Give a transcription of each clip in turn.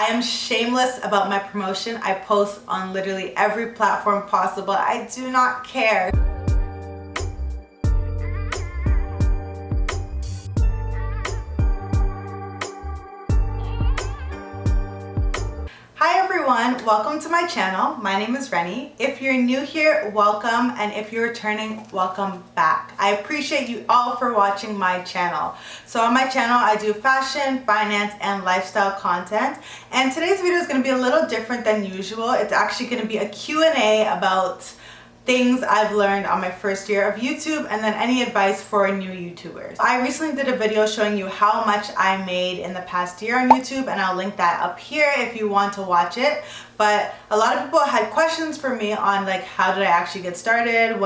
I am shameless about my promotion. I post on literally every platform possible. I do not care. Hi everyone, welcome to my channel. My name is Reni. If you're new here, welcome, and if you're returning, welcome back. I appreciate you all for watching my channel. So on my channel, I do fashion, finance, and lifestyle content. And today's video is going to be a little different than usual. It's actually going to be a Q&A about things I've learned on my first year of YouTube, and then any advice for new YouTubers. I recently did a video showing you how much I made in the past year on YouTube, and I'll link that up here if you want to watch it. But a lot of people had questions for me on like how did I actually get started,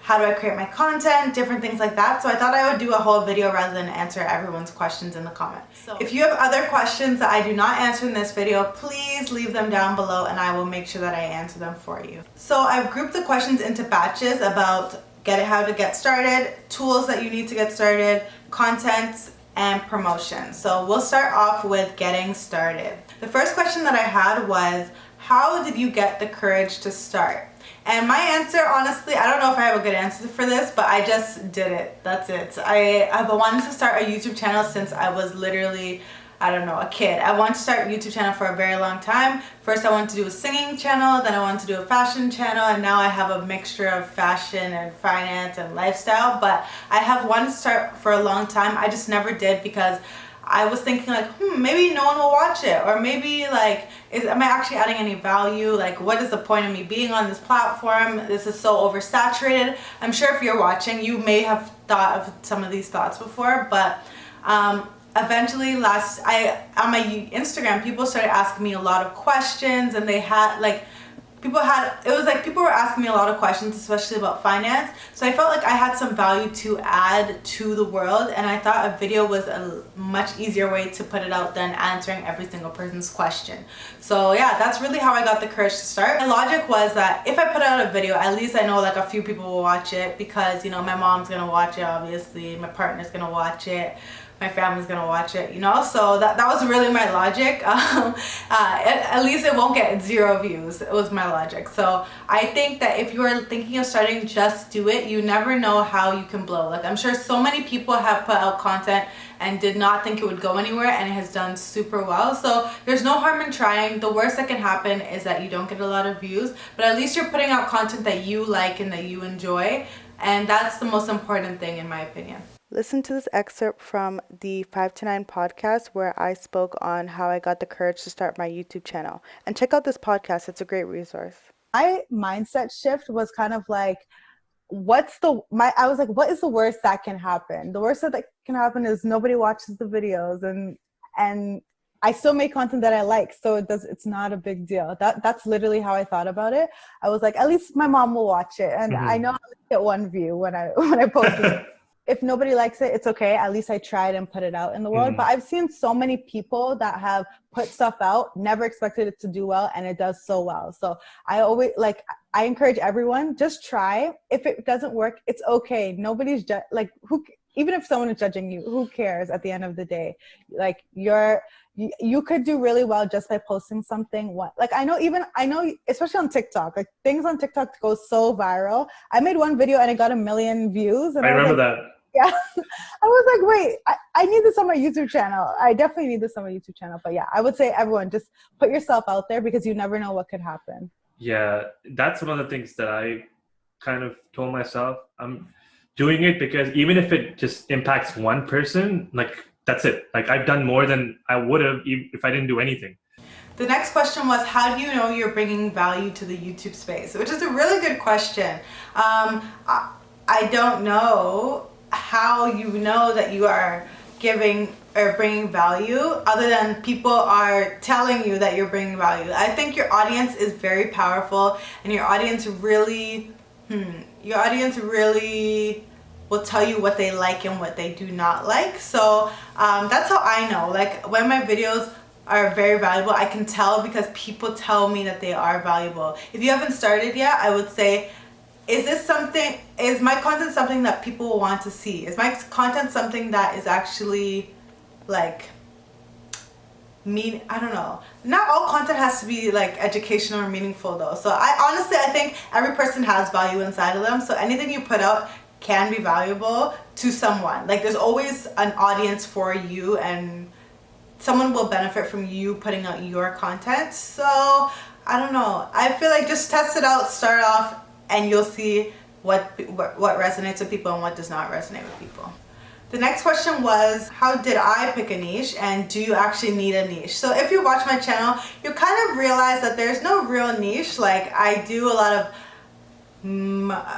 how do I create my content, different things like that. So I thought I would do a whole video rather than answer everyone's questions in the comments. So if you have other questions that I do not answer in this video, please leave them down below and I will make sure that I answer them for you. So I've grouped the questions into batches about how to get started, tools that you need to get started, content, and promotion. So we'll start off with getting started. The first question that I had was, how did you get the courage to start? And my answer, honestly, I don't know if I have a good answer for this, but I just did it. That's it. I've wanted to start a YouTube channel since I was literally, I don't know, a kid. I wanted to start a YouTube channel for a very long time. First I wanted to do a singing channel, then I wanted to do a fashion channel, and now I have a mixture of fashion and finance and lifestyle. But I have wanted to start for a long time. I just never did because I was thinking like, maybe no one will watch it, or maybe like, am I actually adding any value? Like, what is the point of me being on this platform? This is so oversaturated. I'm sure if you're watching, you may have thought of some of these thoughts before, but eventually on my Instagram, people started asking me a lot of questions, and they had people were asking me a lot of questions, especially about finance. So I felt like I had some value to add to the world, and I thought a video was a much easier way to put it out than answering every single person's question. So yeah, that's really how I got the courage to start. My logic was that if I put out a video, at least I know like a few people will watch it, because you know, my mom's gonna watch it, obviously, my partner's gonna watch it, my family's gonna watch it, you know. So that was really my logic. At least it won't get 0 views. It was my logic. So I think that if you are thinking of starting, just do it. You never know how you can blow. Like, I'm sure so many people have put out content and did not think it would go anywhere, and it has done super well. So there's no harm in trying. The worst that can happen is that you don't get a lot of views, but at least you're putting out content that you like and that you enjoy, and that's the most important thing in my opinion. Listen to this excerpt from the 5 to 9 podcast where I spoke on how I got the courage to start my YouTube channel. And check out this podcast. It's a great resource. My mindset shift was kind of like, I was like, what is the worst that can happen? The worst that can happen is nobody watches the videos, and I still make content that I like, so it's not a big deal. That's literally how I thought about it. I was like, at least my mom will watch it, and I know I'll get 1 view when I post it. If nobody likes it, it's okay. At least I tried and put it out in the world. But I've seen so many people that have put stuff out, never expected it to do well, and it does so well. So I encourage everyone, just try. If it doesn't work, it's okay. Nobody's even if someone is judging you, who cares at the end of the day? Like, you could do really well just by posting something. I know, especially on TikTok, like things on TikTok go so viral. I made 1 video and it got 1 million views. And I remember that. Yeah. I was like, wait, I need this on my YouTube channel. I definitely need this on my YouTube channel. But yeah, I would say everyone, just put yourself out there, because you never know what could happen. Yeah, that's one of the things that I kind of told myself. I'm doing it because even if it just impacts 1 person, like, that's it. Like, I've done more than I would have if I didn't do anything. The next question was, how do you know you're bringing value to the YouTube space? Which is a really good question. I don't know how you know that you are giving or bringing value, other than people are telling you that you're bringing value. I think your audience is very powerful, and your audience really will tell you what they like and what they do not like. So that's how I know. Like, when my videos are very valuable, I can tell because people tell me that they are valuable. If you haven't started yet, I would say, is my content something that people will want to see? Is my content something that is actually like I don't know. Not all content has to be like educational or meaningful though. So I think every person has value inside of them. So anything you put out can be valuable to someone. Like there's always an audience for you, and someone will benefit from you putting out your content. So I don't know. I feel like just test it out, start off, and you'll see what resonates with people and what does not resonate with people. The next question was, how did I pick a niche, and do you actually need a niche? So if you watch my channel, you kind of realize that there's no real niche. Like I do a lot of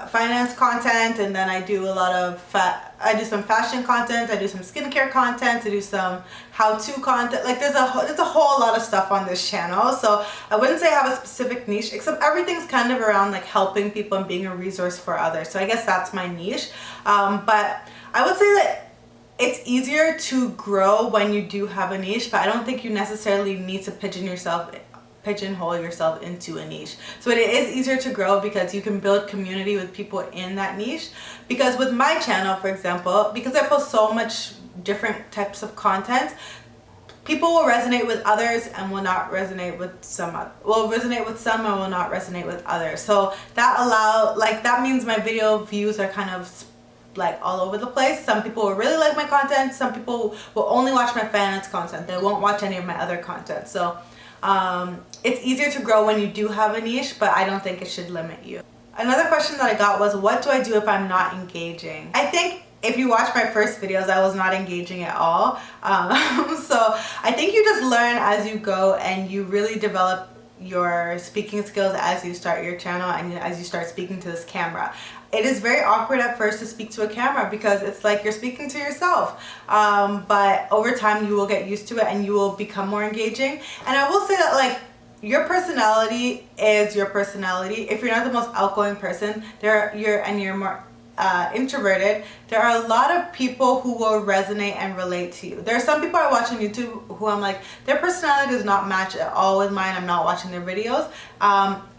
finance content, and then I do a lot of I do some fashion content, I do some skincare content, I do some how-to content. Like there's a whole lot of stuff on this channel. So I wouldn't say I have a specific niche, except everything's kind of around like helping people and being a resource for others. So I guess that's my niche. But I would say that it's easier to grow when you do have a niche, but I don't think you necessarily need to pigeonhole yourself into a niche. So it is easier to grow because you can build community with people in that niche. Because with my channel, for example, because I post so much different types of content, people will resonate with others and will not resonate with some. Will resonate with some and will not resonate with others. So that means my video views are kind of like all over the place. Some people will really like my content. Some people will only watch my finance content. They won't watch any of my other content. So it's easier to grow when you do have a niche, but I don't think it should limit you. Another question that I got was, what do I do if I'm not engaging? I think if you watch my first videos, I was not engaging at all. So I think you just learn as you go, and you really develop your speaking skills as you start your channel and as you start speaking to this camera. It is very awkward at first to speak to a camera because it's like you're speaking to yourself. But over time you will get used to it and you will become more engaging. And I will say that like your personality is your personality. If you're not the most outgoing person, you're more introverted, there are a lot of people who will resonate and relate to you. There are some people I watch on YouTube who I'm like, their personality does not match at all with mine. I'm not watching their videos.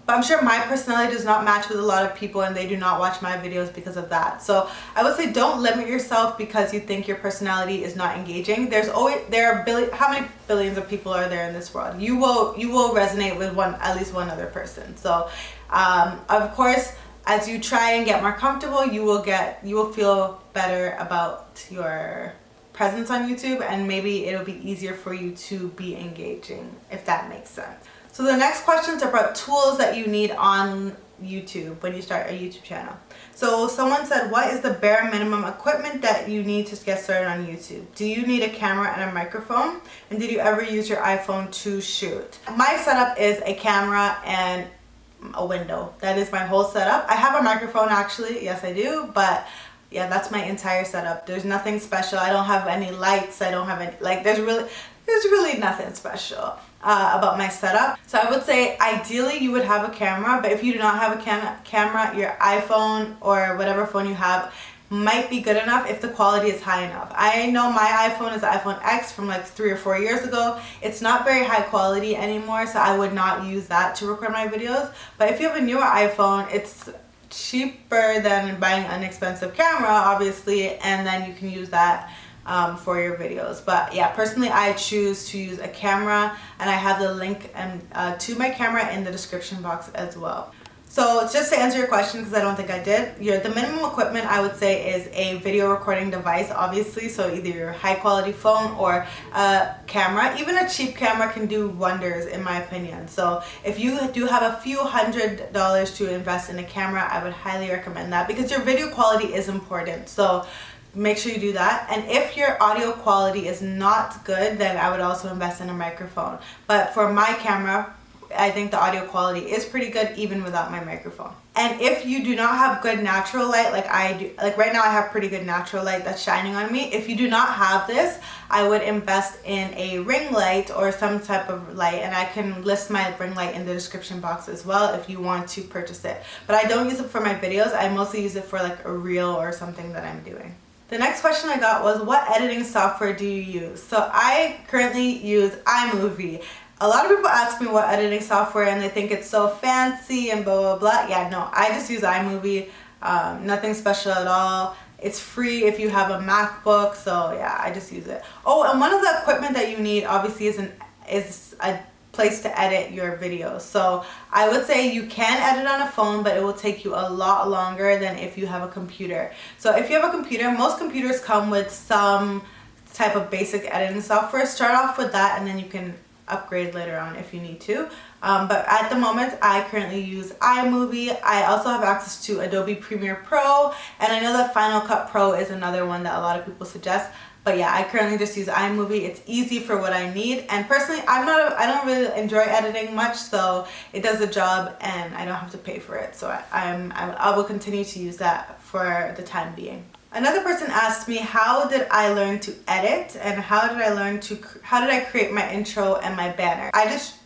But I'm sure my personality does not match with a lot of people, and they do not watch my videos because of that. So I would say don't limit yourself because you think your personality is not engaging. How many billions of people are there in this world? You will resonate with at least one other person. So of course, as you try and get more comfortable, you will feel better about your presence on YouTube, and maybe it'll be easier for you to be engaging, if that makes sense. So the next questions are about tools that you need on YouTube when you start a YouTube channel. So someone said, what is the bare minimum equipment that you need to get started on YouTube? Do you need a camera and a microphone? And did you ever use your iPhone to shoot? My setup is a camera and a window. That is my whole setup. I have a microphone actually, yes I do, but yeah, that's my entire setup. There's nothing special. I don't have any lights. I don't have any, like there's really nothing special about my setup. So I would say ideally you would have a camera, but if you do not have a camera, your iPhone or whatever phone you have might be good enough if the quality is high enough. I know my iPhone is the iPhone X from like 3 or 4 years ago. It's not very high quality anymore, so I would not use that to record my videos. But if you have a newer iPhone, it's cheaper than buying an expensive camera, obviously, and then you can use that for your videos. But yeah, personally I choose to use a camera, and I have the link to my camera in the description box as well. So just to answer your question, because I don't think I did, the minimum equipment I would say is a video recording device, obviously. So either your high quality phone or a camera. Even a cheap camera can do wonders in my opinion. So if you do have a few $100s to invest in a camera, I would highly recommend that, because your video quality is important. So make sure you do that. And if your audio quality is not good, then I would also invest in a microphone. But for my camera, I think the audio quality is pretty good even without my microphone. And if you do not have good natural light like I do, like right now I have pretty good natural light that's shining on me. If you do not have this, I would invest in a ring light or some type of light, and I can list my ring light in the description box as well if you want to purchase it. But I don't use it for my videos. I mostly use it for like a reel or something that I'm doing. The next question I got was, what editing software do you use? So I currently use iMovie. A lot of people ask me what editing software, and they think it's so fancy and blah, blah, blah. Yeah, no, I just use iMovie. Nothing special at all. It's free if you have a MacBook, so yeah, I just use it. Oh, and one of the equipment that you need obviously is is a place to edit your videos. So I would say you can edit on a phone, but it will take you a lot longer than if you have a computer. So if you have a computer, most computers come with some type of basic editing software. Start off with that, and then you can upgrade later on if you need to. But at the moment, I currently use iMovie. I also have access to Adobe Premiere Pro, and I know that Final Cut Pro is another one that a lot of people suggest. But yeah, I currently just use iMovie. It's easy for what I need, and personally, I don't really enjoy editing much, so it does the job, and I don't have to pay for it. So I will continue to use that for the time being. Another person asked me, how did I learn to edit, and how did I create my intro and my banner? I just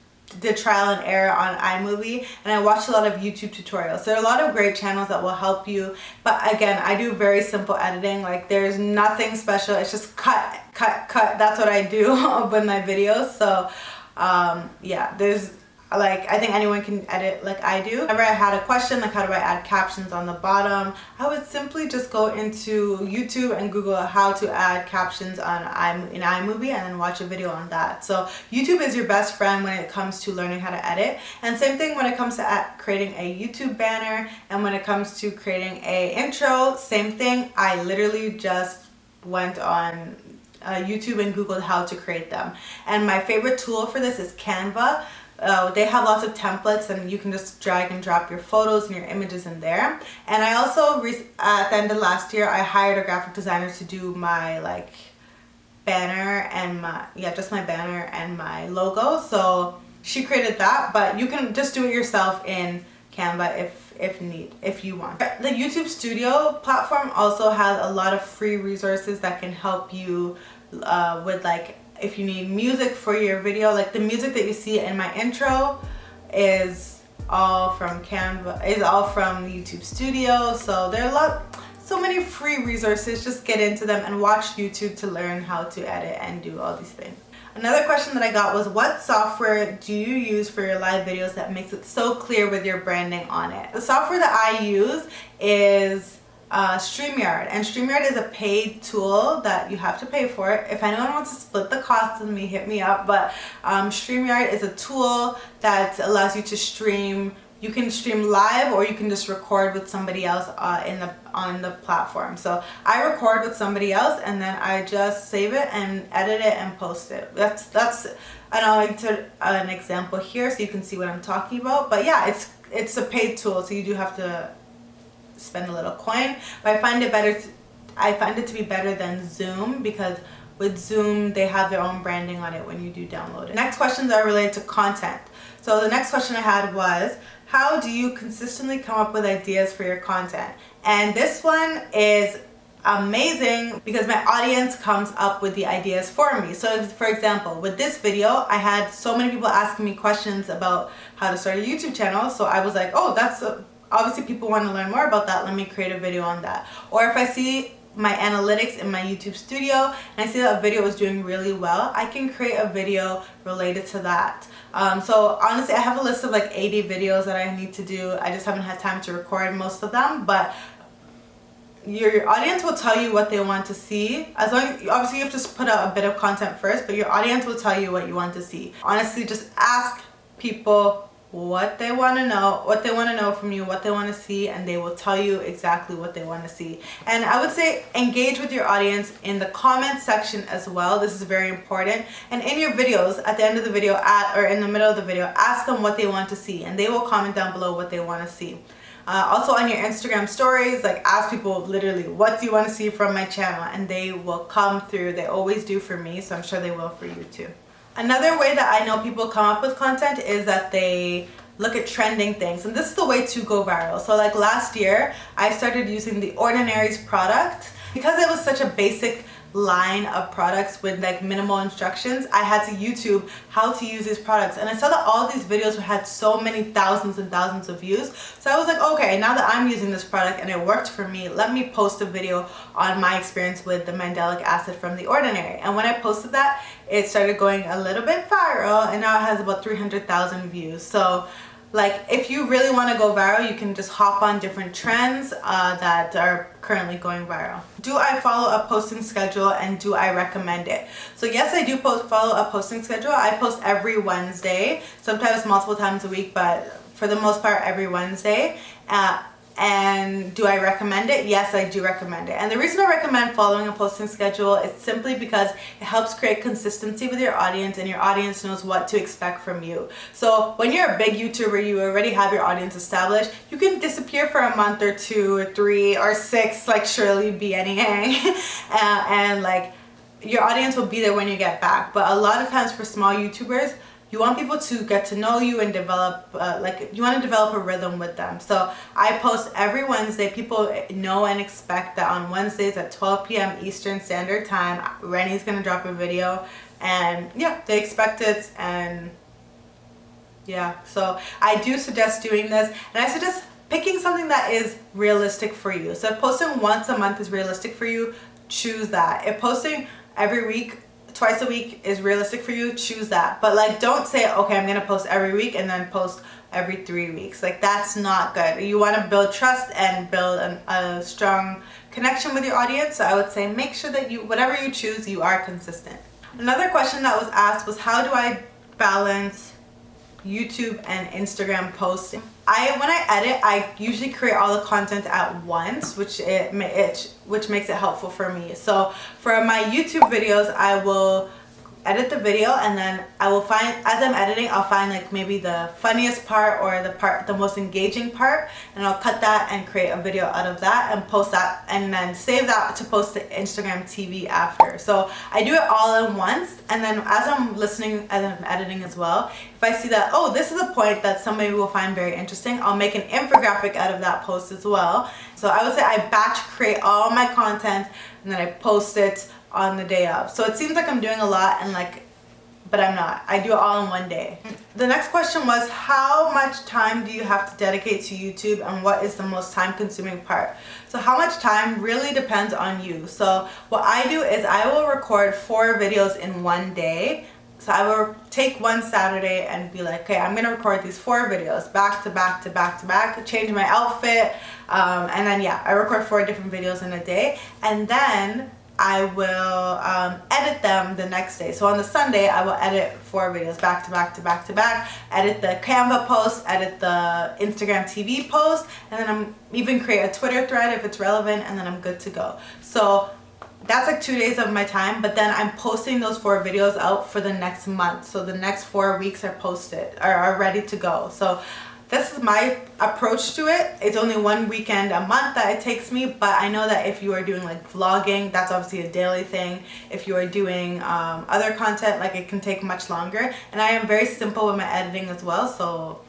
did trial and error on iMovie, and I watched a lot of YouTube tutorials. There are a lot of great channels that will help you, but again, I do very simple editing. Like, there's nothing special. It's just cut. That's what I do with my videos. So yeah, I think anyone can edit like I do. Whenever I had a question, like how do I add captions on the bottom, I would simply just go into YouTube and Google how to add captions in iMovie, and then watch a video on that. So YouTube is your best friend when it comes to learning how to edit. And same thing when it comes to creating a YouTube banner, and when it comes to creating a intro, same thing. I literally just went on YouTube and Googled how to create them. And my favorite tool for this is Canva. They have lots of templates, and you can just drag and drop your photos and your images in there. And I also, at the end of last year, I hired a graphic designer to do my banner and just my banner and my logo. So she created that, but you can just do it yourself in Canva if you want. The YouTube Studio platform also has a lot of free resources that can help you with if you need music for your video. Like the music that you see in my intro is all from Canva, is all from the YouTube Studio. So there are so many free resources. Just get into them and watch YouTube to learn how to edit and do all these things. Another question that I got was, what software do you use for your live videos that makes it so clear with your branding on it? The software that I use is StreamYard, and StreamYard is a paid tool that you have to pay for it. If anyone wants to split the cost with me, hit me up. But StreamYard is a tool that allows you to stream. You can stream live, or you can just record with somebody else on the platform. So I record with somebody else, and then I just save it and edit it and post it. That's an example here, so you can see what I'm talking about. But yeah, it's a paid tool, so you do have to spend a little coin. But I find it to be better than Zoom, because with Zoom they have their own branding on it when you do download it. Next questions are related to content. So the next question I had was, how do you consistently come up with ideas for your content? And this one is amazing because my audience comes up with the ideas for me. So for example, with this video, I had so many people asking me questions about how to start a YouTube channel. So I was like, oh, obviously people want to learn more about that. Let me create a video on that. Or if I see my analytics in my YouTube Studio and I see that a video is doing really well, I can create a video related to that. So honestly, I have a list of 80 videos that I need to do. I just haven't had time to record most of them, but your audience will tell you what they want to see. Obviously you have to put out a bit of content first, but your audience will tell you what you want to see. Honestly, just ask people what they want to know from you, what they want to see, and they will tell you exactly what they want to see. And I would say engage with your audience in the comment section as well. This is very important. And in your videos, at the end of the video, or in the middle of the video, ask them what they want to see, and they will comment down below what they want to see. Also on your Instagram stories, ask people literally, what do you want to see from my channel? And they will come through. They always do for me, so I'm sure they will for you too. Another way that I know people come up with content is that they look at trending things, and this is the way to go viral. So last year, I started using the Ordinary's product. Because it was such a basic line of products with minimal instructions, I had to YouTube how to use these products, and I saw that all these videos had so many thousands and thousands of views. So I was like, okay, now that I'm using this product and it worked for me, let me post a video on my experience with the mandelic acid from The Ordinary. And when I posted that, it started going a little bit viral, and now it has about 300,000 views. So like if you really want to go viral, you can just hop on different trends that are currently going viral. Do I follow a posting schedule and do I recommend it? So yes, I do follow a posting schedule. I post every Wednesday, sometimes multiple times a week, but for the most part every Wednesday. And do I recommend it? Yes, I do recommend it. And the reason I recommend following a posting schedule is simply because it helps create consistency with your audience, and your audience knows what to expect from you. So when you're a big YouTuber, you already have your audience established. You can disappear for a month or 2 or 3 or 6, like Shirley BNA, and like your audience will be there when you get back. But a lot of times for small YouTubers, you want people to get to know you and develop, you want to develop a rhythm with them. So I post every Wednesday. People know and expect that on Wednesdays at 12 p.m. Eastern Standard Time, Reni's going to drop a video. And yeah, they expect it. And yeah, so I do suggest doing this. And I suggest picking something that is realistic for you. So if posting once a month is realistic for you, choose that. If posting every week, twice a week is realistic for you, choose that. But like, don't say, okay, I'm gonna post every week and then post every 3 weeks. Like, that's not good. You want to build trust and build a strong connection with your audience. So I would say make sure that whatever you choose, you are consistent. Another question that was asked was, how do I balance YouTube and Instagram posting? When I edit, I usually create all the content at once, which makes it helpful for me. So for my YouTube videos, I will edit the video, and then I will find, as I'm editing, I'll find like maybe the funniest part or the most engaging part, and I'll cut that and create a video out of that and post that, and then save that to post to Instagram TV after. So I do it all at once, and then as I'm listening, as I'm editing as well, if I see that, oh, this is a point that somebody will find very interesting, I'll make an infographic out of that post as well. So I would say I batch create all my content, and then I post it on the day of. So it seems like I'm doing a lot, but I'm not. I do it all in one day. The next question was, how much time do you have to dedicate to YouTube, and what is the most time consuming part? So how much time really depends on you. So what I do is I will record 4 videos in one day. So I will take one Saturday and be like, okay, I'm gonna record these 4 videos back to back to back to back, change my outfit, and then yeah, I record 4 different videos in a day, and then I will edit them the next day. So on the Sunday, I will edit 4 videos back to back to back to back, edit the Canva post, edit the Instagram TV post, and then I'm even create a Twitter thread if it's relevant, and then I'm good to go. So that's like 2 days of my time, but then I'm posting those 4 videos out for the next month. So the next 4 weeks are posted, are ready to go. So this is my approach to it. It's only 1 weekend a month that it takes me, but I know that if you are doing like vlogging, that's obviously a daily thing. If you are doing other content, like it can take much longer. And I am very simple with my editing as well, so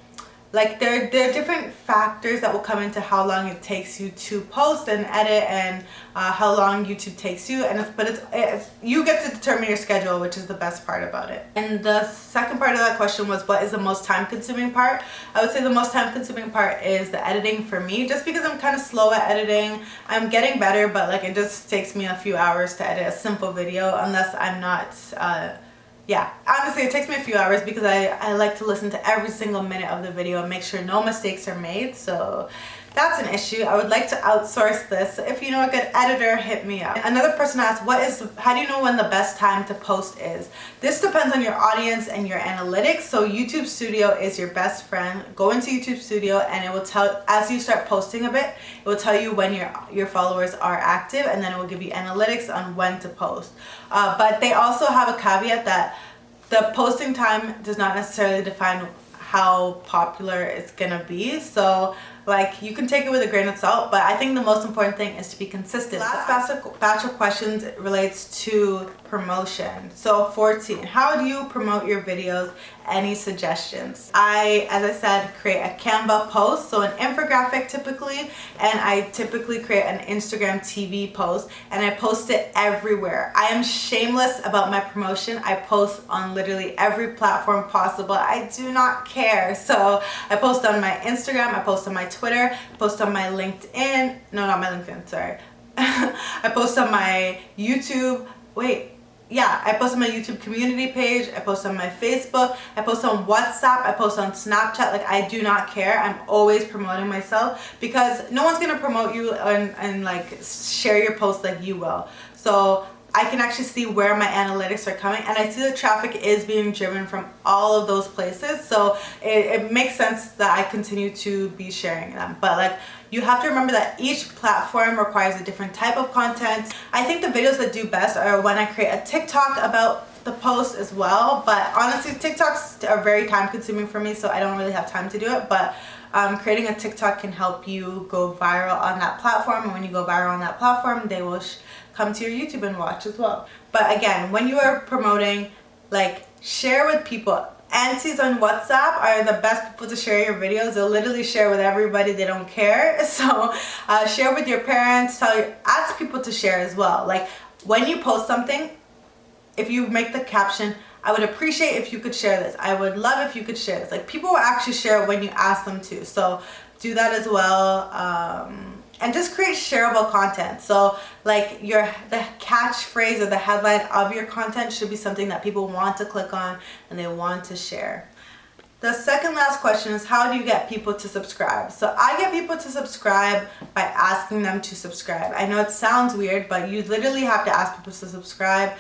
like there are different factors that will come into how long it takes you to post and edit, and how long YouTube takes you, and it's you get to determine your schedule, which is the best part about it. And the second part of that question was, what is the most time consuming part? I would say the most time consuming part is the editing for me, just because I'm kind of slow at editing. I'm getting better, but like it just takes me a few hours to edit a simple video, unless I'm not yeah, honestly it takes me a few hours because I like to listen to every single minute of the video and make sure no mistakes are made. So that's an issue. I would like to outsource this. If you know a good editor, hit me up. Another person asked, how do you know when the best time to post is? This depends on your audience and your analytics. So YouTube Studio is your best friend. Go into YouTube Studio and it will tell, as you start posting a bit, it will tell you when your followers are active, and then it will give you analytics on when to post. But they also have a caveat that the posting time does not necessarily define how popular it's gonna be. So like, you can take it with a grain of salt, but I think the most important thing is to be consistent. Last batch of questions relates to promotion. So 14, how do you promote your videos? Any suggestions? As I said, create a Canva post, so an infographic typically, and I typically create an Instagram TV post, and I post it everywhere. I am shameless about my promotion. I post on literally every platform possible. I do not care. So I post on my Instagram, I post on my Twitter, I post on my LinkedIn. No, not my LinkedIn, sorry. I post on my YouTube. Wait, yeah, I post on my YouTube community page, I post on my Facebook, I post on WhatsApp, I post on Snapchat. Like, I do not care. I'm always promoting myself because no one's gonna promote you and like share your post like you will. So I can actually see where my analytics are coming, and I see the traffic is being driven from all of those places. So it makes sense that I continue to be sharing them. But like, you have to remember that each platform requires a different type of content. I think the videos that do best are when I create a TikTok about the post as well. But honestly, TikToks are very time consuming for me, so I don't really have time to do it. But creating a TikTok can help you go viral on that platform. And when you go viral on that platform, they will come to your YouTube and watch as well. But again, when you are promoting, like, share with people. Aunties on WhatsApp are the best people to share your videos. They'll literally share with everybody. They don't care. So share with your parents. Ask people to share as well. Like, when you post something, if you make the caption, I would appreciate if you could share this. I would love if you could share this. Like, people will actually share it when you ask them to. So do that as well. And just create shareable content. So like, the catchphrase or the headline of your content should be something that people want to click on and they want to share. The second last question is, how do you get people to subscribe? So I get people to subscribe by asking them to subscribe. I know it sounds weird, but you literally have to ask people to subscribe.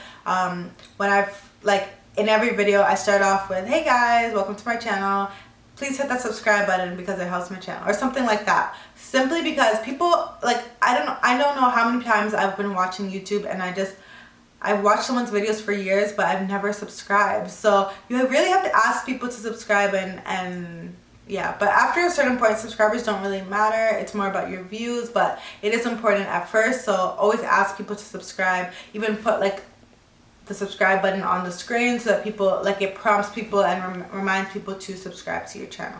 In every video I start off with, hey guys, welcome to my channel. Please hit that subscribe button because it helps my channel, or something like that. Simply because people, like, I don't know how many times I've been watching YouTube and I've watched someone's videos for years, but I've never subscribed. So you really have to ask people to subscribe, and yeah. But after a certain point, subscribers don't really matter. It's more about your views, but it is important at first. So always ask people to subscribe. Even put like the subscribe button on the screen so that people, like, it prompts people and reminds people to subscribe to your channel.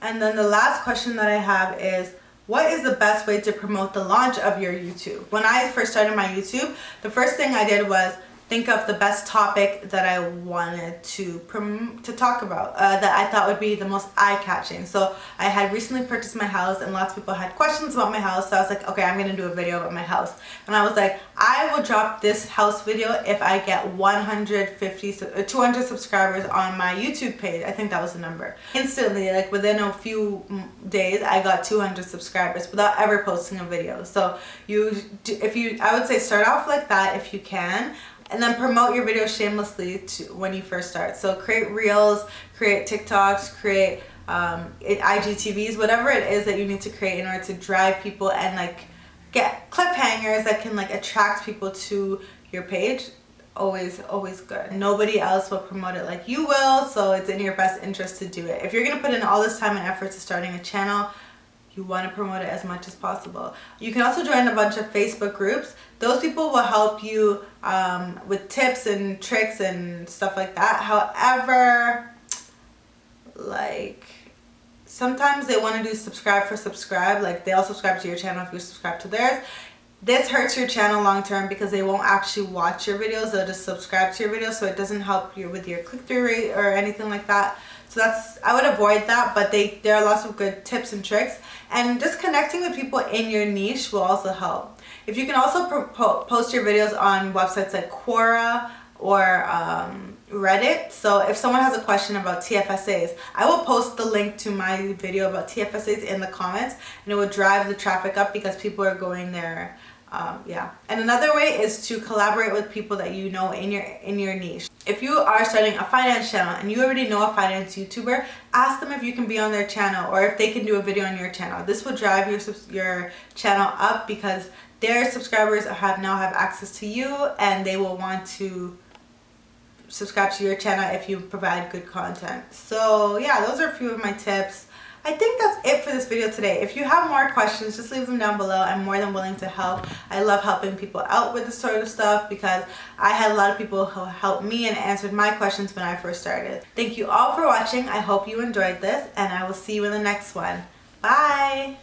And then the last question that I have is, what is the best way to promote the launch of your YouTube? When I first started my YouTube, the first thing I did was think of the best topic that I wanted to talk about, that I thought would be the most eye-catching. So I had recently purchased my house and lots of people had questions about my house. So I was like, okay, I'm gonna do a video about my house. And I was like, I will drop this house video if I get 200 subscribers on my YouTube page. I think that was the number. Instantly, like within a few days, I got 200 subscribers without ever posting a video. So I would say start off like that if you can. And then promote your videos shamelessly when you first start. So create reels, create TikToks, create IGTVs, whatever it is that you need to create in order to drive people and like get cliffhangers that can like attract people to your page. Always good. Nobody else will promote it like you will, so it's in your best interest to do it. If you're gonna put in all this time and effort to starting a channel, you want to promote it as much as possible. You can also join a bunch of Facebook groups. Those people will help you with tips and tricks and stuff like that. However, like, sometimes they want to do subscribe for subscribe. Like, they'll subscribe to your channel if you subscribe to theirs. This hurts your channel long term because they won't actually watch your videos. They'll just subscribe to your videos, so it doesn't help you with your click-through rate or anything like that. So I would avoid that, but there are lots of good tips and tricks. And just connecting with people in your niche will also help. If you can also post your videos on websites like Quora or Reddit. So if someone has a question about TFSAs, I will post the link to my video about TFSAs in the comments, and it will drive the traffic up because people are going there. Yeah. And another way is to collaborate with people that you know in your niche. If you are starting a finance channel and you already know a finance YouTuber, ask them if you can be on their channel or if they can do a video on your channel. This will drive your channel up because their subscribers now have access to you, and they will want to subscribe to your channel if you provide good content. So yeah, those are a few of my tips. I think that's it for this video today. If you have more questions, just leave them down below. I'm more than willing to help. I love helping people out with this sort of stuff because I had a lot of people who helped me and answered my questions when I first started. Thank you all for watching. I hope you enjoyed this, and I will see you in the next one. Bye!